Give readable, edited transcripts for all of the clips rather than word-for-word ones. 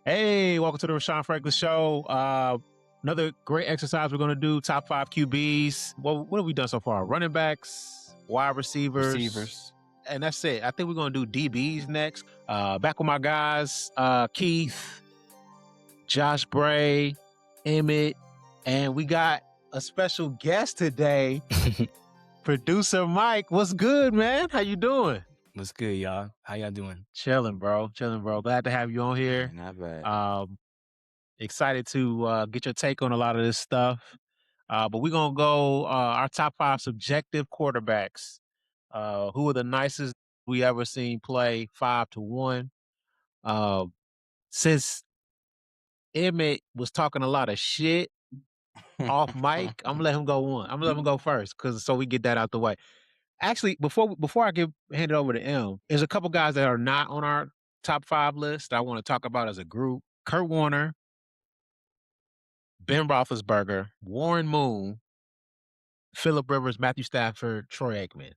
Hey, welcome to the Rashawn Franklin Show. Another great exercise we're going to do, top 5 QBs. What have we done so far? Running backs, wide receivers. And that's it. I think we're going to do DBs next. Back with my guys, Keith, Josh Bray, Emmett, and we got a special guest today, producer Mike. What's good, man? How you doing? What's good, y'all? How y'all doing? Chilling, bro. Glad to have you on here. Yeah, not bad. Excited to get your take on a lot of this stuff. But we're going to go our top 5 subjective quarterbacks. Who are the nicest we ever seen play 5-1. Since Emmett was talking a lot of shit off mic, I'm going to let him go on. I'm going to let him go first so we get that out the way. Actually, before I hand it over to M, there's a couple guys that are not on our top 5 list I want to talk about as a group. Kurt Warner, Ben Roethlisberger, Warren Moon, Phillip Rivers, Matthew Stafford, Troy Aikman.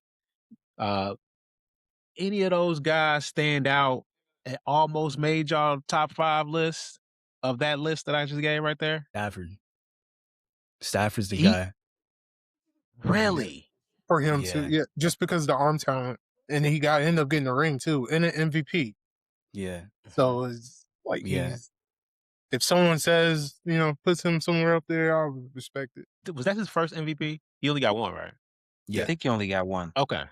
Any of those guys stand out and almost made y'all top 5 list of that list that I just gave right there? Stafford's the guy. Really? For him too, yeah, just because of the arm talent. And he ended up getting a ring too, and an MVP. Yeah. So it's like if someone says, puts him somewhere up there, I'll respect it. Was that his first MVP? He only got one, right? Yeah, I think he only got one. Okay.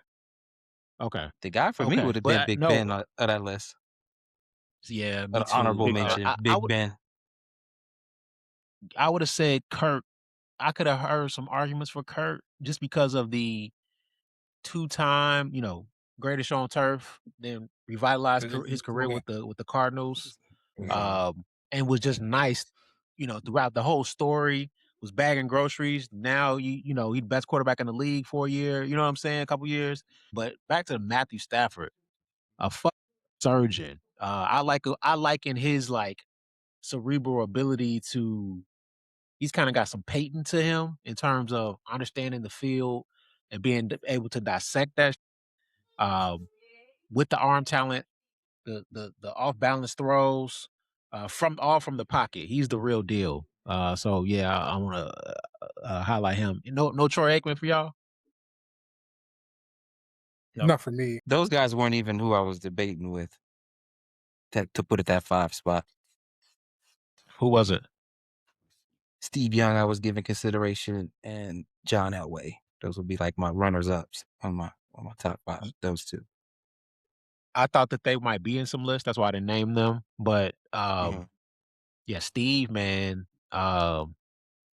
The guy for me would have been Big Ben of that list. Yeah, an honorable mention, Big Ben. I would have said Kurt. I could have heard some arguments for Kurt just because of the 2-time, greatest on turf, then revitalized his career with the Cardinals, and was just nice, throughout the whole story. Was bagging groceries. Now he's the best quarterback in the league for a year. You know what I'm saying? A couple years. But back to Matthew Stafford, a surgeon. I like in his cerebral ability to. He's kind of got some Peyton to him in terms of understanding the field and being able to dissect that with the arm talent, the off balance throws from the pocket. He's the real deal. So yeah, I want to highlight him. No Troy Aikman for y'all. Not for me. Those guys weren't even who I was debating with to put at that 5 spot. Who was it? Steve Young, I was giving consideration, and John Elway. Those would be like my runners-ups on my top 5. Those two. I thought that they might be in some lists. That's why I didn't name them. But yeah, Steve, man, the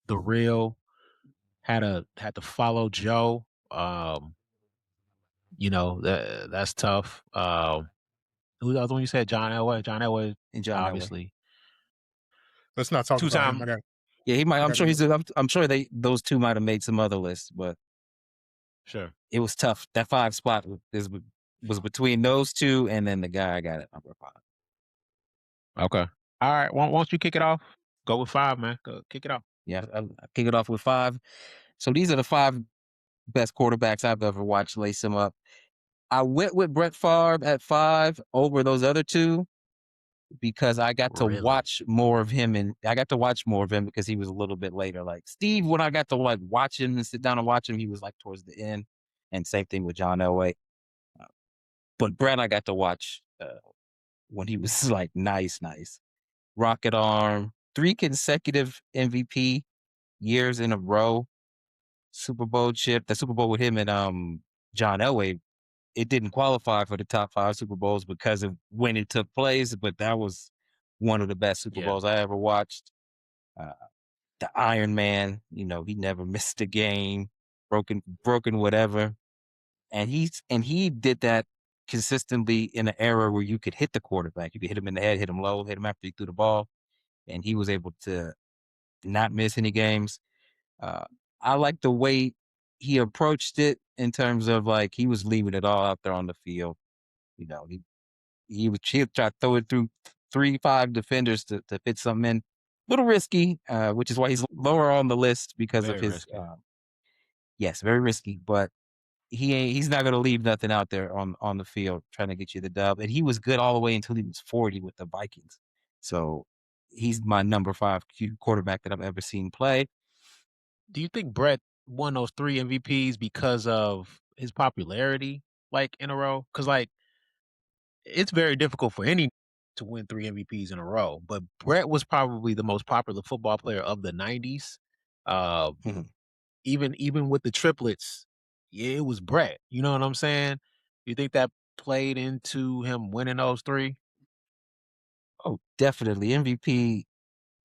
real had to follow Joe. That's tough. Who the other one you said? John Elway. John Elway, obviously. Elway. Let's not talk about him. Yeah, he might. I'm sure I'm sure those two might have made some other lists, but sure, it was tough. That 5 spot was between those two, and then the guy I got at number 5. Okay. All right. Why don't you kick it off? Go with 5, man. Go kick it off. Yeah, I'll kick it off with 5. So these are the 5 best quarterbacks I've ever watched. Lace them up. I went with Brett Favre at 5 over those other two because I got to watch more of him, and I got to watch more of him because he was a little bit later. Like Steve, when I got to watch him and sit down and watch him, he was towards the end, and same thing with John Elway. But Brett, I got to watch when he was nice, rocket arm, 3 consecutive MVP years in a row, Super Bowl chip. The Super Bowl with him and John Elway, it didn't qualify for the top 5 Super Bowls because of when it took place, but that was one of the best Super Bowls I ever watched. The Ironman, he never missed a game, broken whatever, and he did that consistently in an era where you could hit the quarterback. You could hit him in the head, hit him low, hit him after he threw the ball, and he was able to not miss any games. I like the way he approached it in terms of he was leaving it all out there on the field. He would try to throw it through 3-5 defenders to fit something in. A little risky, which is why he's lower on the list because of his. Yes, very risky, but he's not going to leave nothing out there on the field trying to get you the dub. And he was good all the way until he was 40 with the Vikings. So he's my number 5 quarterback that I've ever seen play. Do you think Brett won those 3 MVPs because of his popularity, like, in a row? Because, like, it's very difficult for any to win 3 MVPs in a row, but Brett was probably the most popular football player of the 90s. Uh, Mhm. even with the triplets, yeah, it was Brett. You know what I'm saying? You think that played into him winning those 3? Oh, definitely. MVP,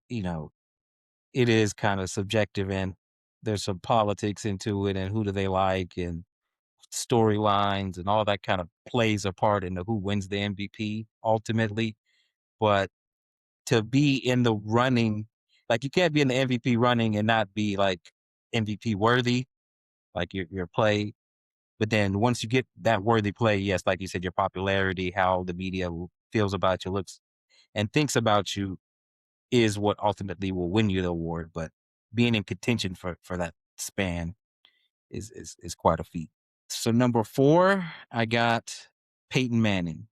you know, it is kind of subjective and there's some politics into it and who do they like and storylines and all that kind of plays a part into who wins the MVP ultimately. But to be in the running, like you can't be in the MVP running and not be like MVP worthy, like your play. But then once you get that worthy play, yes, like you said, your popularity, how the media feels about you, looks and thinks about you is what ultimately will win you the award. But being in contention for that span is quite a feat. So number 4, I got Peyton Manning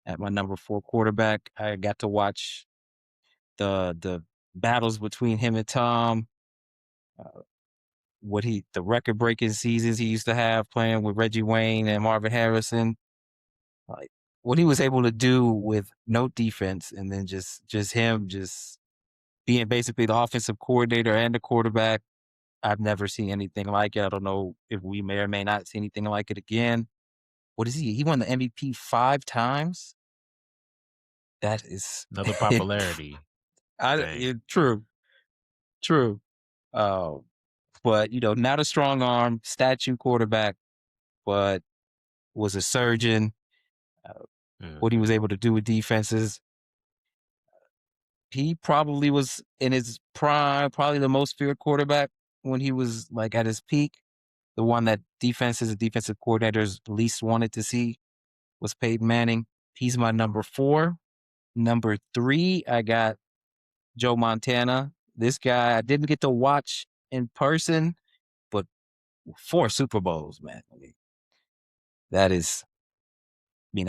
at my number 4 quarterback. I got to watch the battles between him and Tom. The record breaking seasons he used to have playing with Reggie Wayne and Marvin Harrison. Like what he was able to do with no defense and then just him just being basically the offensive coordinator and the quarterback. I've never seen anything like it. I don't know if we may or may not see anything like it again. What is he? He won the MVP 5 times. That is Another popularity thing. true. Uh, but not a strong arm, statue quarterback, but was a surgeon. What he was able to do with defenses. He probably was in his prime, probably the most feared quarterback when he was like at his peak. The one that defenses and defensive coordinators least wanted to see was Peyton Manning. He's my number 4. Number 3, I got Joe Montana. This guy I didn't get to watch in person, but 4 Super Bowls, man. That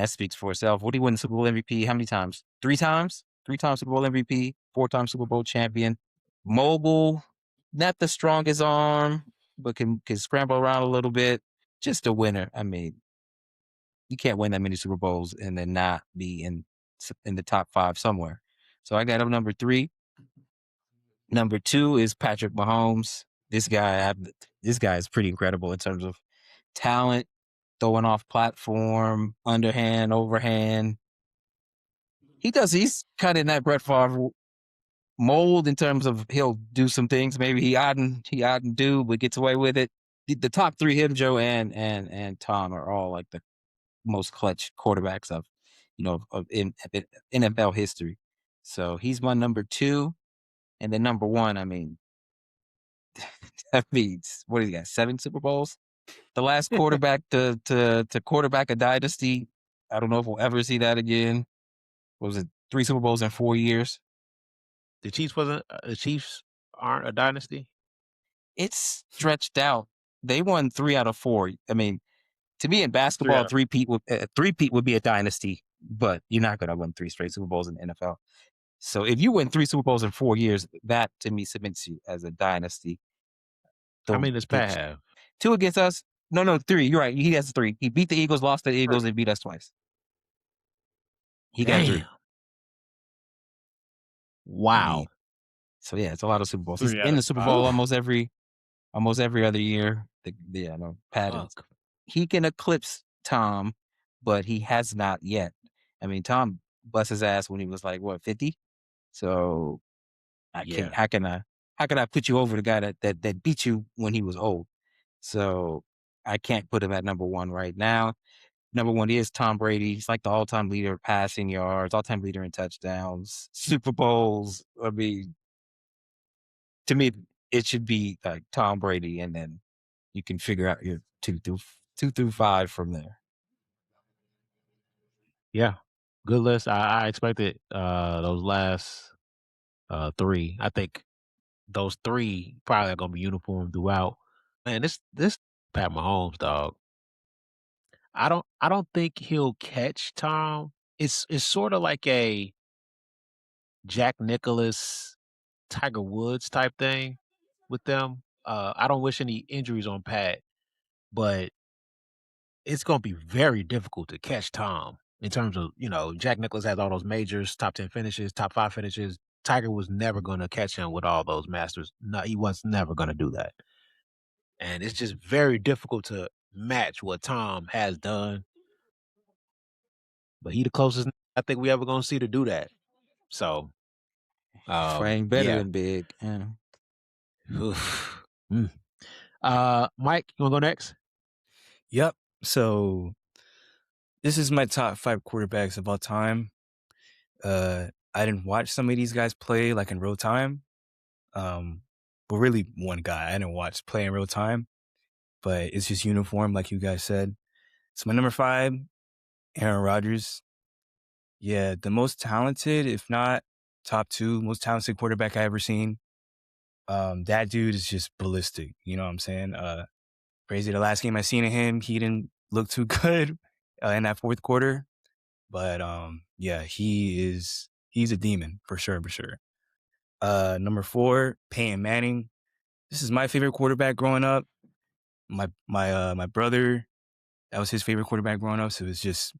speaks for itself. What did he win the Super Bowl MVP? How many times? 3 times? 3 times Super Bowl MVP, 4-time Super Bowl champion. Mobile, not the strongest arm, but can scramble around a little bit. Just a winner. I mean, you can't win that many Super Bowls and then not be in the top 5 somewhere. So I got him number 3. Number 2 is Patrick Mahomes. This guy is pretty incredible in terms of talent, throwing off platform, underhand, overhand. He's kind of in that Brett Favre mold in terms of he'll do some things maybe he oughtn't do, but gets away with it. The top 3, him, Joe, and Tom, are all like the most clutch quarterbacks of in NFL history. So he's my number 2, and then number 1. I mean, that means what do you got? 7 Super Bowls. The last quarterback to quarterback a dynasty. I don't know if we'll ever see that again. What was it? 3 Super Bowls in 4 years. The Chiefs aren't a dynasty? It's stretched out. They won 3 out of 4. I mean, to me in basketball, three-peat would be a dynasty, but you're not going to win 3 straight Super Bowls in the NFL. So if you win 3 Super Bowls in 4 years, that to me submits you as a dynasty. How many does Pat have? 2 against us? No, 3. You're right. He has 3. He beat the Eagles, lost to the Eagles, and beat us twice. He got 3. Wow. So yeah, it's a lot of Super Bowls. He's in the Super Bowl almost every other year. Pat, he can eclipse Tom, but he has not yet. I mean, Tom bust his ass when he was like 50. So I can't. How can I put you over the guy that beat you when he was old? So I can't put him at number 1 right now. Number 1 is Tom Brady. He's like the all-time leader in passing yards, all-time leader in touchdowns, Super Bowls. I mean, to me, it should be like Tom Brady, and then you can figure out your 2 through 5 from there. Yeah, good list. I expected those last 3. I think those 3 probably are gonna be uniform throughout. Man, this Pat Mahomes, dog. I don't think he'll catch Tom. It's sort of like a Jack Nicklaus, Tiger Woods type thing with them. I don't wish any injuries on Pat, but it's going to be very difficult to catch Tom in terms of, Jack Nicklaus has all those majors, top 10 finishes, top 5 finishes. Tiger was never going to catch him with all those masters. No, he was never going to do that. And it's just very difficult to match what Tom has done. But he the closest I think we ever going to see to do that. So, Frank better yeah. than Big. Yeah. Mike, you want to go next? Yep. So this is my top 5 quarterbacks of all time. I didn't watch some of these guys play like in real time. But really one guy I didn't watch play in real time, but it's just uniform, like you guys said. So my number 5, Aaron Rodgers. Yeah, the most talented, if not top 2, most talented quarterback I ever seen. That dude is just ballistic. You know what I'm saying? Crazy. The last game I seen of him, he didn't look too good in that fourth quarter. But yeah, he's a demon for sure. Number 4, Peyton Manning. This is my favorite quarterback growing up. My brother, that was his favorite quarterback growing up, so it was just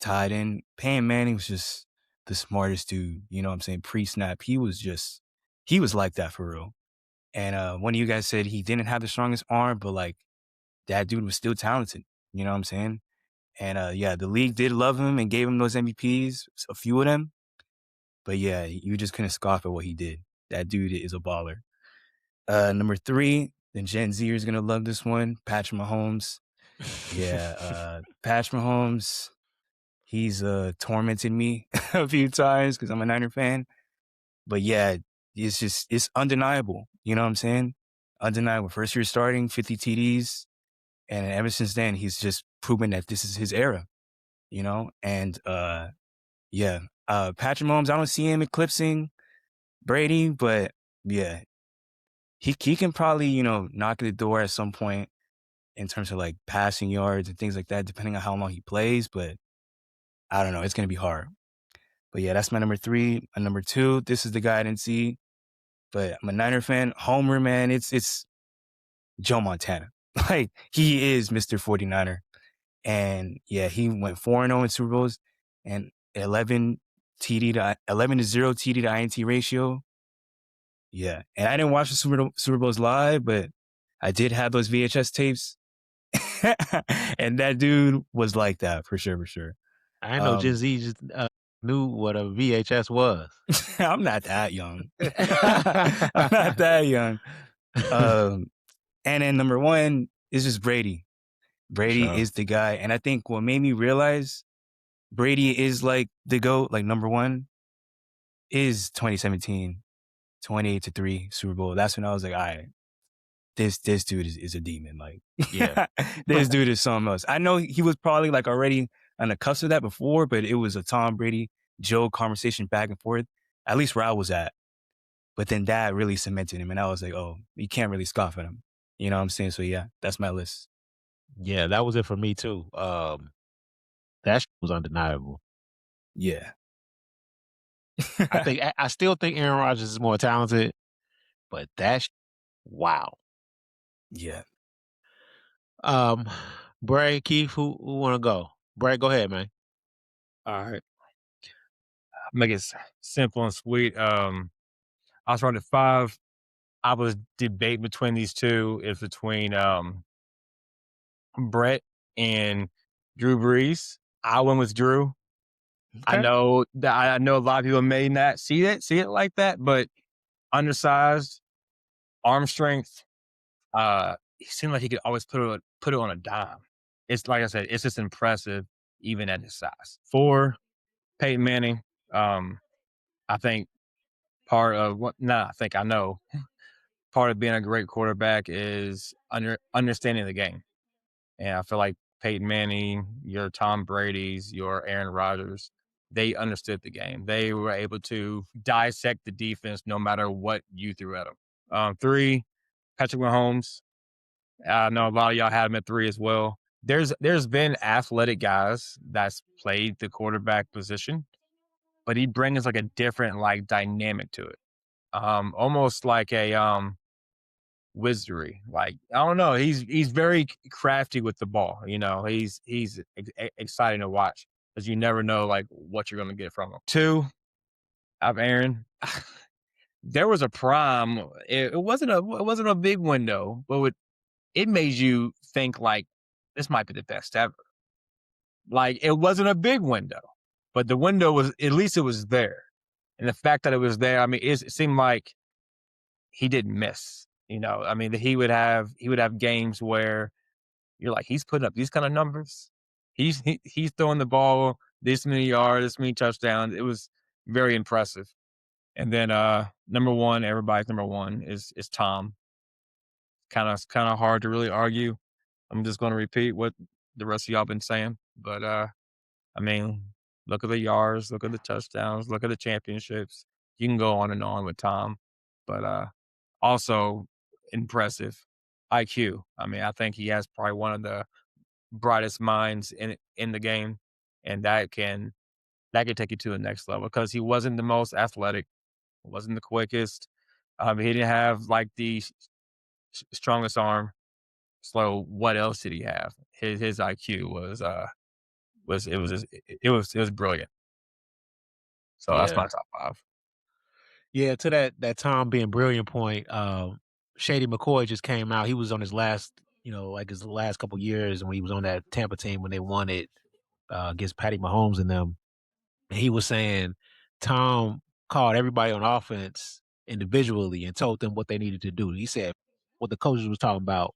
tied in. Peyton Manning was just the smartest dude, you know what I'm saying? Pre-snap, he was like that for real. And one of you guys said he didn't have the strongest arm, but like that dude was still talented, you know what I'm saying? And yeah, the league did love him and gave him those MVPs, a few of them. But yeah, you just couldn't scoff at what he did. That dude is a baller. Number 3, then Gen Z is gonna love this one, Patrick Mahomes. Yeah, Patrick Mahomes, he's tormented me a few times because I'm a Niner fan. But yeah, it's undeniable. You know what I'm saying? Undeniable. First year starting, 50 TDs. And ever since then, he's just proven that this is his era, you know? And yeah, Patrick Mahomes, I don't see him eclipsing Brady, but yeah, he can probably, knock at the door at some point in terms of like passing yards and things like that, depending on how long he plays. But I don't know. It's going to be hard. But yeah, that's my number 3. My number 2, this is the guy I didn't see, but I'm a Niner fan. Homer, man, it's Joe Montana. Like, he is Mr. 49er. And yeah, he went 4-0 in Super Bowls and 11 to 0 TD to INT ratio. Yeah. And I didn't watch the Super Bowls live, but I did have those VHS tapes. And that dude was like that for sure. I know Gen Z just knew what a VHS was. I'm not that young. I'm not that young. And then number 1 is just Brady. Brady is the guy. And I think what made me realize Brady is like the GOAT, like number 1, is 2017, 28-3 Super Bowl. That's when I was like, all right, this dude is a demon. Like, yeah, this dude is something else. I know he was probably like already on the cusp of that before, but it was a Tom Brady, Joe conversation back and forth, at least where I was at. But then that really cemented him. And I was like, oh, you can't really scoff at him. You know what I'm saying? So yeah, that's my list. Yeah, that was it for me too. That was undeniable. Yeah. I still think Aaron Rodgers is more talented, but wow. Yeah. Bray, Keith, who want to go? Bray, go ahead, man. All right. Make it simple and sweet. I was running 5. I was debating between these two. It's between Brett and Drew Brees. I went with Drew. Okay. I know a lot of people may not see it like that, but undersized, arm strength. He seemed like he could always put it on a dime. It's like I said, it's just impressive even at his size. 4, Peyton Manning. I think part of I know part of being a great quarterback is understanding the game. And I feel like Peyton Manning, your Tom Brady's, your Aaron Rodgers, they understood the game. They were able to dissect the defense no matter what you threw at them. 3, Patrick Mahomes. I know a lot of y'all had him at 3 as well. There's been athletic guys that's played the quarterback position, but he brings like a different like dynamic to it. Almost like a wizardry. Like, I don't know. He's very crafty with the ball. You know, he's exciting to watch because you never know like what you're going to get from him. 2, I have Aaron. There was a prime. It wasn't a big window, but it made you think like this might be the best ever. Like, it wasn't a big window, but the window was, at least it was there. And the fact that it was there, I mean, it seemed like he didn't miss. You know, I mean, he would have games where you're like, he's putting up these kind of numbers. He's throwing the ball this many yards, this many touchdowns. It was very impressive. And then number one, everybody's number one is Tom. Kind of hard to really argue. I'm just going to repeat what the rest of y'all been saying, but I mean, look at the yards, look at the touchdowns, look at the championships. You can go on and on with Tom, but also impressive IQ. I mean, I think he has probably one of the brightest minds in the game, and that can take you to the next level because he wasn't the most athletic, wasn't the quickest. He didn't have like the strongest arm. So what else did he have? His IQ was brilliant. So that's my top 5. Yeah, to that Tom being brilliant point, Shady McCoy just came out. He was on his last, like his last couple years when he was on that Tampa team when they won it against Patty Mahomes and them. And he was saying Tom called everybody on offense individually and told them what they needed to do. He said what the coaches was talking about.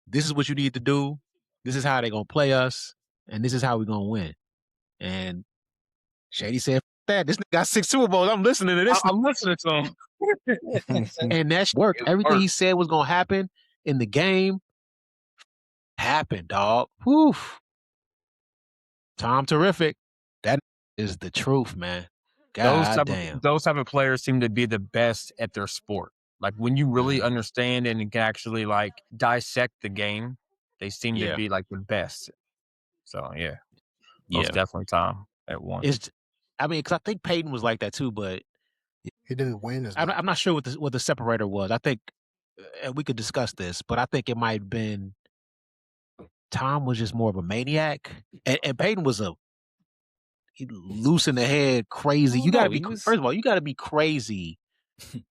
This is what you need to do. This is how they're going to play us. And this is how we're going to win. And Shady said, that this nigga got 6 Super Bowls. I'm listening to this. I'm listening to him. And that worked. Everything he said was going to happen in the game happened, dog. Whew. Tom terrific. That is the truth, man. God damn. Those type of players seem to be the best at their sport. Like when you really understand and can actually like dissect the game, they seem to be like the best. So yeah, most definitely Tom at 1. Because I think Peyton was like that too, but he didn't win. I'm not sure what the separator was. I think, and we could discuss this, but I think it might have been Tom was just more of a maniac, and Peyton was he loose in the head, crazy. You got to be first of all, you got to be crazy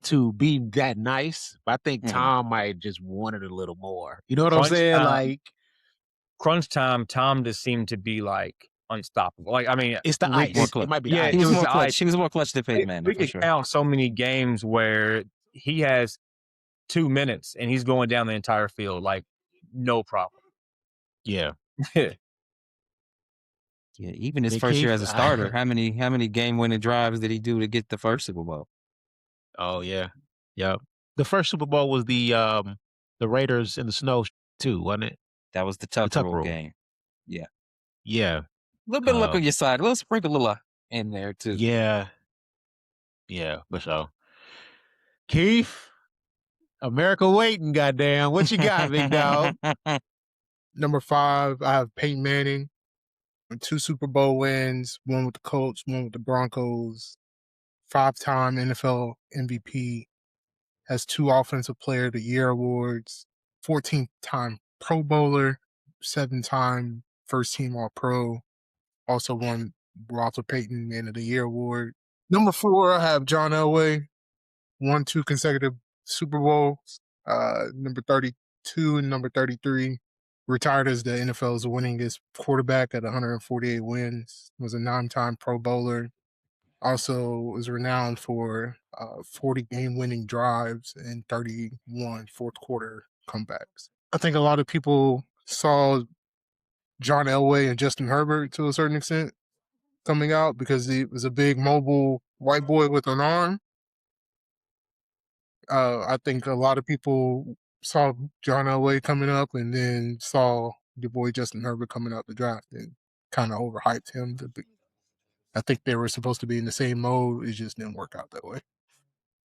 to be that nice. But I think Tom might just wanted a little more. You know what I'm saying? Like crunch time, Tom just seemed to be like unstoppable. Like, I mean, it's the ice. It might be the ice. He was more clutch. He was more clutch than Peyton Manning. We could count so many games where he has 2 minutes and he's going down the entire field like no problem. Yeah. Yeah, even his first year as a starter, how many game-winning drives did he do to get the first Super Bowl? Oh yeah, yeah. The first Super Bowl was the Raiders in the snow too, wasn't it? That was the tough rule game. Yeah, yeah. A little bit of luck on your side. A little sprinkle of luck in there too. Yeah, for sure. Keith, America waiting. Goddamn, what you got, big dog? Number 5, I have Peyton Manning. 2 Super Bowl wins, 1 with the Colts, 1 with the Broncos, 5-time NFL MVP, has 2 Offensive Player of the Year awards, 14-time Pro Bowler, 7-time First Team All-Pro, also won Walter Payton Man of the Year award. Number 4, I have John Elway, won 2 consecutive Super Bowls, number 32 and number 33. Retired as the NFL's winningest quarterback at 148 wins, was a 9-time Pro Bowler. Also was renowned for 40 game-winning drives and 31 fourth-quarter comebacks. I think a lot of people saw John Elway and Justin Herbert to a certain extent coming out because he was a big mobile white boy with an arm. I think a lot of people saw John Elway coming up and then saw your boy Justin Herbert coming out the draft and kind of overhyped him. I think they were supposed to be in the same mode. It just didn't work out that way.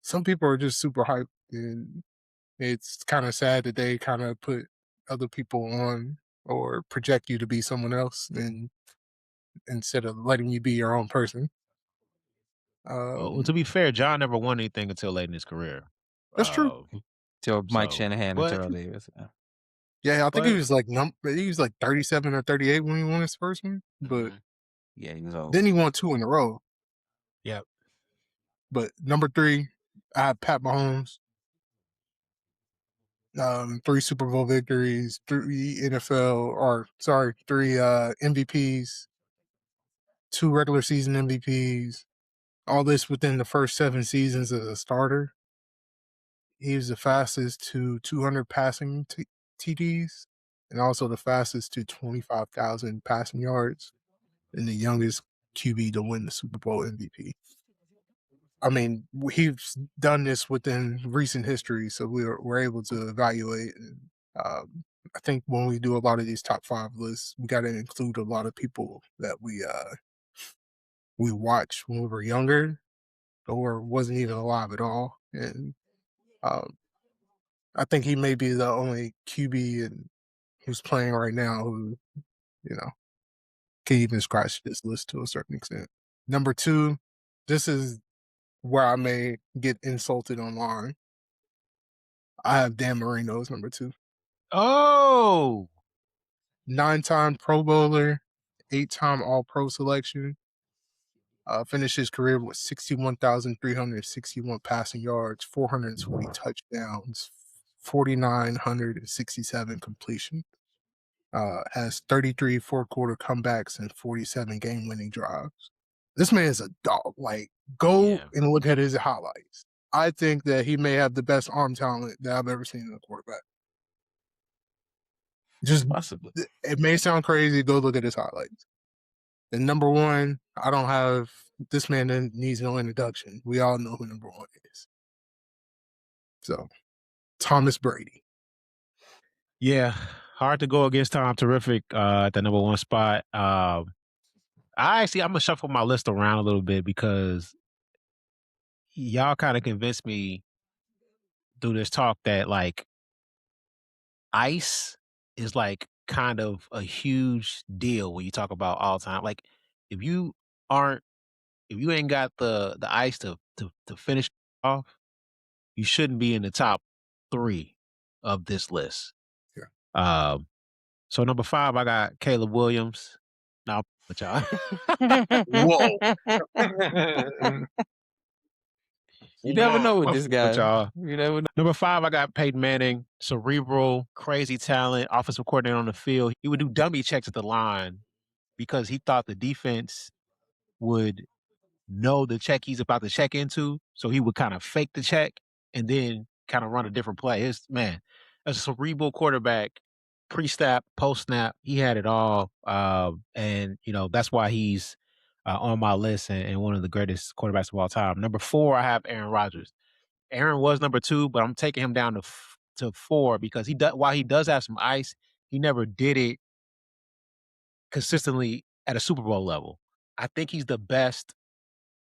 Some people are just super hyped, and it's kind of sad that they kind of put other people on or project you to be someone else and instead of letting you be your own person. Well, to be fair, John never won anything until late in his career. That's true. Till Mike So, Shanahan and but Terrell Davis. Yeah, I think But- he was like 37 or 38 when he won his first one, but Yeah, he was old. then he won 2 in a row. Yep. But number 3, I have Pat Mahomes. 3 Super Bowl victories, 3 MVPs, 2 regular season MVPs. All this within the first 7 seasons as a starter. He was the fastest to 200 passing TDs and also the fastest to 25,000 passing yards and the youngest QB to win the Super Bowl MVP. I mean, he's done this within recent history, so we're able to evaluate. And I think when we do a lot of these top 5 lists, we got to include a lot of people that we watched when we were younger or wasn't even alive at all. And I think he may be the only QB who's playing right now who, can even scratch this list to a certain extent. Number 2, this is where I may get insulted online. I have Dan Marino as number 2. Oh, 9-time Pro Bowler, 8-time All-Pro selection. Finished his career with 61,361 passing yards, 420 touchdowns, 4,967 completion. Has 33 fourth-quarter comebacks and 47 game-winning drives. This man is a dog. Like, go and look at his highlights. I think that he may have the best arm talent that I've ever seen in a quarterback. Just Possibly. It may sound crazy. Go look at his highlights. And number 1, I don't have this man needs no introduction. We all know who number 1 is. So, Thomas Brady. Yeah, hard to go against Tom Terrific at the number 1 spot. I'm gonna shuffle my list around a little bit because y'all kind of convinced me through this talk that like ice is like kind of a huge deal when you talk about all time. Like if you ain't got the ice to finish off, you shouldn't be in the top 3 of this list. Yeah. So number 5, I got Caleb Williams. Now, but y'all. Whoa. You never know with this guy. Y'all. You never know. Number 5, I got Peyton Manning. Cerebral, crazy talent, offensive coordinator on the field. He would do dummy checks at the line because he thought the defense would know the check he's about to check into. So he would kind of fake the check and then kind of run a different play. A cerebral quarterback, pre-snap, post-snap, he had it all. And, that's why he's on my list and one of the greatest quarterbacks of all time. Number 4, I have Aaron Rodgers. Aaron was number 2, but I'm taking him down to 4 because while he does have some ice, he never did it consistently at a Super Bowl level. I think he's the best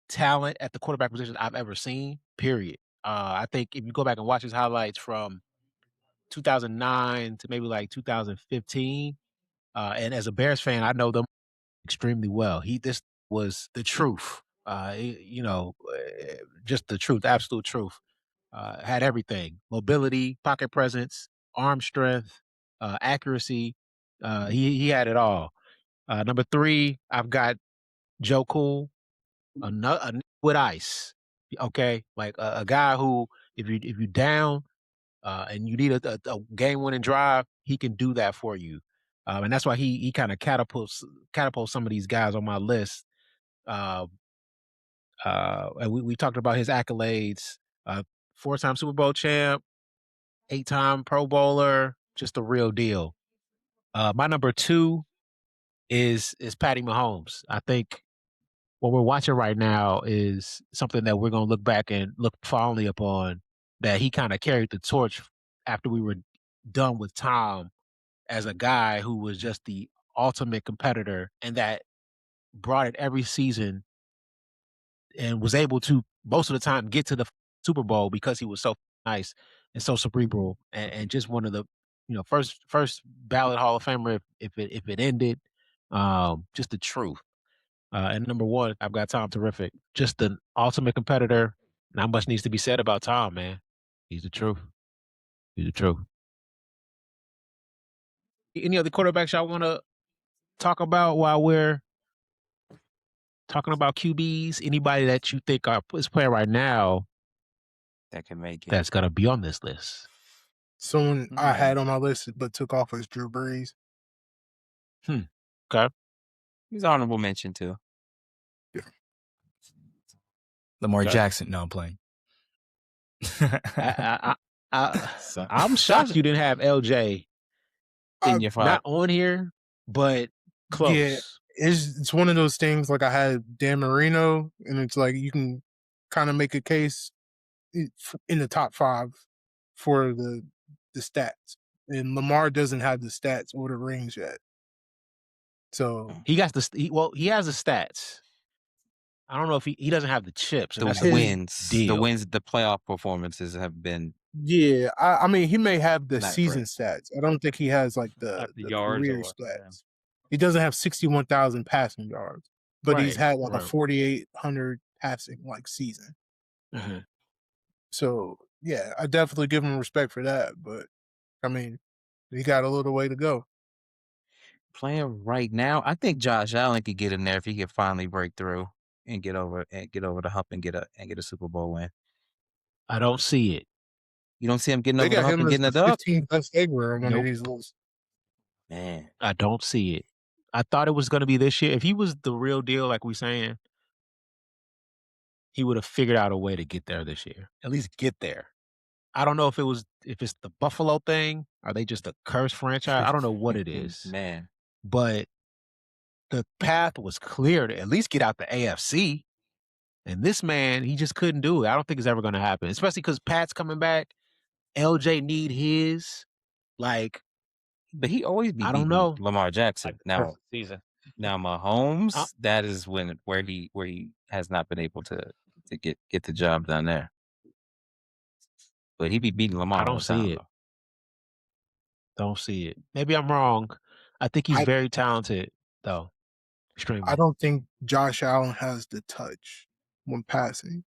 talent at the quarterback position I've ever seen, period. I think if you go back and watch his highlights from 2009 to maybe like 2015, and as a Bears fan, I know them extremely well. This was the truth. Just the truth, absolute truth. Had everything: mobility, pocket presence, arm strength, accuracy. He had it all. Number 3, I've got Joe Cool, a with ice. Okay, like a guy who, if you down and you need a game-winning drive, he can do that for you. And that's why he kind of catapults some of these guys on my list. And we talked about his accolades: 4-time Super Bowl champ, 8-time Pro Bowler, just a real deal. My number 2 is Patty Mahomes. I think what we're watching right now is something that we're going to look back and look fondly upon, that he kind of carried the torch after we were done with Tom as a guy who was just the ultimate competitor and that brought it every season and was able to most of the time get to the Super Bowl because he was so nice and so cerebral and just one of the first ballot Hall of Famer if it ended. Just the truth. And number one, I've got Tom Terrific. Just the ultimate competitor. Not much needs to be said about Tom, man. He's the truth. He's the truth. Any other quarterbacks y'all want to talk about while we're talking about QBs? Anybody that you think is playing right now that can make it. that's going to be on this list? Someone I had on my list but took off was Drew Brees. Okay. He's honorable mention too. Yeah. Lamar Okay. Jackson. No, I'm playing. I'm shocked you didn't have LJ in your five. not on here, but close. Yeah, it's one of those things. Like I had Dan Marino, and it's like you can kind of make a case in the top 5 for the stats, and Lamar doesn't have the stats or the rings yet. So he has the stats. I don't know if he doesn't have the chips. The wins, the playoff performances have been. Yeah, I mean, he may have the season stats. I don't think he has like the career stats. Yeah. He doesn't have 61,000 passing yards, but he's had like a 4,800 passing like season. Mm-hmm. So yeah, I definitely give him respect for that. But I mean, he got a little way to go. Playing right now, I think Josh Allen could get in there if he could finally break through and get over the hump and get a Super Bowl win. I don't see it. You don't see him getting over the hump and getting a dub? 15th best ever on one of these lists. Man, I don't see it. I thought it was going to be this year. If he was the real deal, like we're saying, he would have figured out a way to get there this year. At least get there. I don't know if it's the Buffalo thing. Are they just a cursed franchise? I don't know what it is. Man. But the path was clear to at least get out the AFC. And this man, he just couldn't do it. I don't think it's ever going to happen, especially because Pat's coming back. LJ need his. Like, but he always be beating Lamar Jackson. Now Mahomes, that is where he has not been able to get the job done there. But he be beating Lamar. I don't see it. Don't see it. Maybe I'm wrong. I think he's very talented, though. Extremely. I don't think Josh Allen has the touch when passing.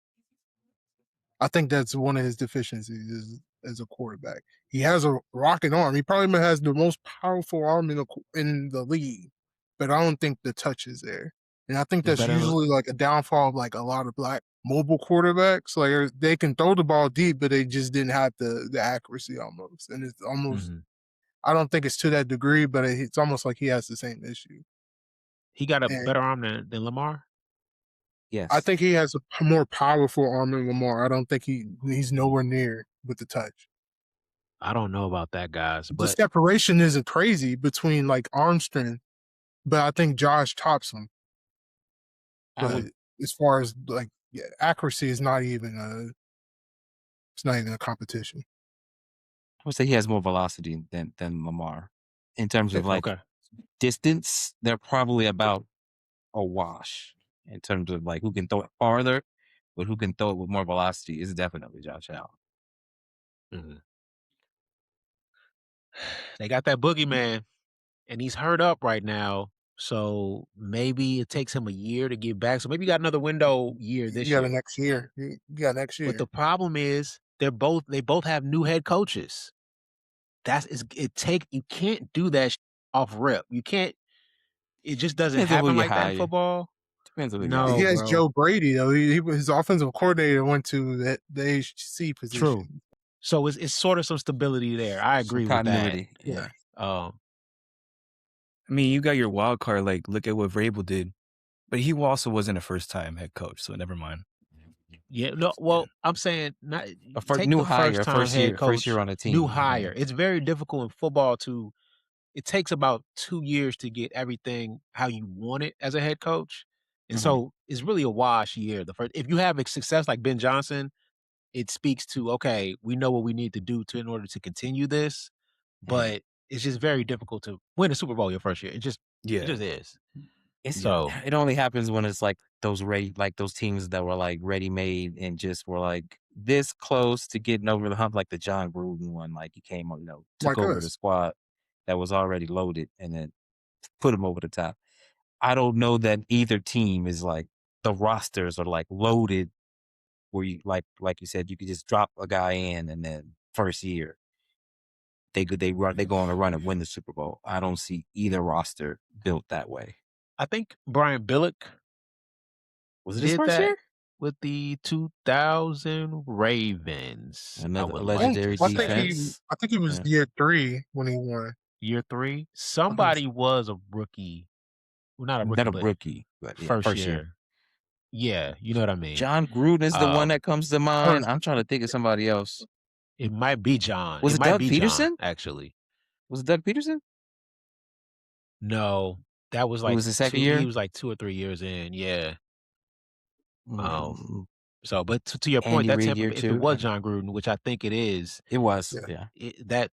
I think that's one of his deficiencies as a quarterback. He has a rocket arm. He probably has the most powerful arm in the league, but I don't think the touch is there. And I think that's usually like a downfall of like a lot of black mobile quarterbacks. Like they can throw the ball deep, but they just didn't have the accuracy almost. And it's almost, I don't think it's to that degree, but it's almost like he has the same issue. He got a better arm than Lamar? Yes. I think he has a more powerful arm than Lamar. I don't think he's nowhere near with the touch. I don't know about that, guys. But the separation isn't crazy between like arm strength, but I think Josh tops him. But as far as like accuracy is not even a competition. I would say he has more velocity than Lamar. In terms of like distance, they're probably about a wash. In terms of like who can throw it farther, but who can throw it with more velocity is definitely Josh Allen. Mm-hmm. They got that boogeyman, and he's hurt up right now. So maybe it takes him a year to get back. So maybe you got another window year this year. Next year. You got next year. But the problem is they both have new head coaches. You can't do that off rip. You can't. It just doesn't happen like that in football. Depends on he has Joe Brady though. His offensive coordinator went to the HC position. True. So it's sort of some stability there. I agree with that. Yeah. I mean, you got your wild card. Like, look at what Vrabel did, but he also wasn't a first-time head coach, so never mind. Yeah. No. Well, I'm saying not new hire, first year on a team. New hire. It's very difficult in football It takes about 2 years to get everything how you want it as a head coach. And so it's really a wash year. If you have a success like Ben Johnson, it speaks to, okay, we know what we need to do in order to continue this, but it's just very difficult to win a Super Bowl your first year. It just is. It only happens when it's like those teams that were like ready-made and just were like this close to getting over the hump, like the John Gruden one. Like he came, took over the squad that was already loaded and then put him over the top. I don't know that either team is like the rosters are like loaded where you like you said you could just drop a guy in and then first year they go on a run and win the Super Bowl. I don't see either roster built that way. I think Brian Billick Was it his did first that year? with the 2000 Ravens. Another I would like legendary to I say. think he was Yeah. year 3 when he won. Year 3. Somebody was a rookie. Well, not a rookie, Not a but rookie, but yeah, first year. Yeah, you know what I mean. John Gruden is the one that comes to mind. I'm trying to think of somebody else. It might be John. Was it might Doug be Peterson? John, actually. Was it Doug Peterson? No, that was like was the second 2, year? he was like 2 or 3 years in. Yeah. So, but to your Andy point, that Reid Tampa, year if it 2. was John Gruden, which I think it is, It was, yeah. That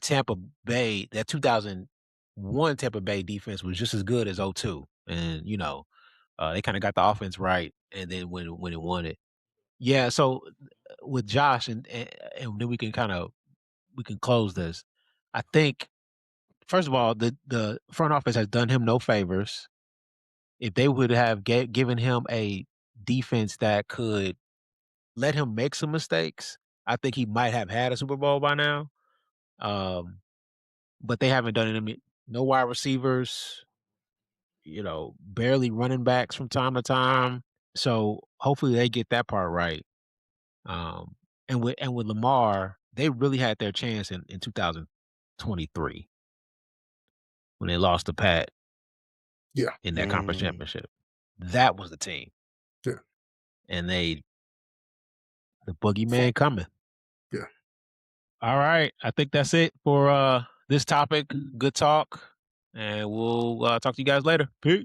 Tampa Bay, that 2001 Tampa Bay defense was just as good as 02. And, you know, they kind of got the offense right. And then when it won it. Yeah. So with Josh, and then we can close this. I think, first of all, the front office has done him no favors. If they would have given him a defense that could let him make some mistakes, I think he might have had a Super Bowl by now. But they haven't done it. I mean, no wide receivers, you know, barely running backs from time to time. So hopefully they get that part right. And with Lamar, they really had their chance in 2023 when they lost to Pat. Yeah. In that conference championship. That was the team. Yeah. And the boogeyman coming. Yeah. All right. I think that's it for this topic. Good talk. And we'll talk to you guys later. Peace.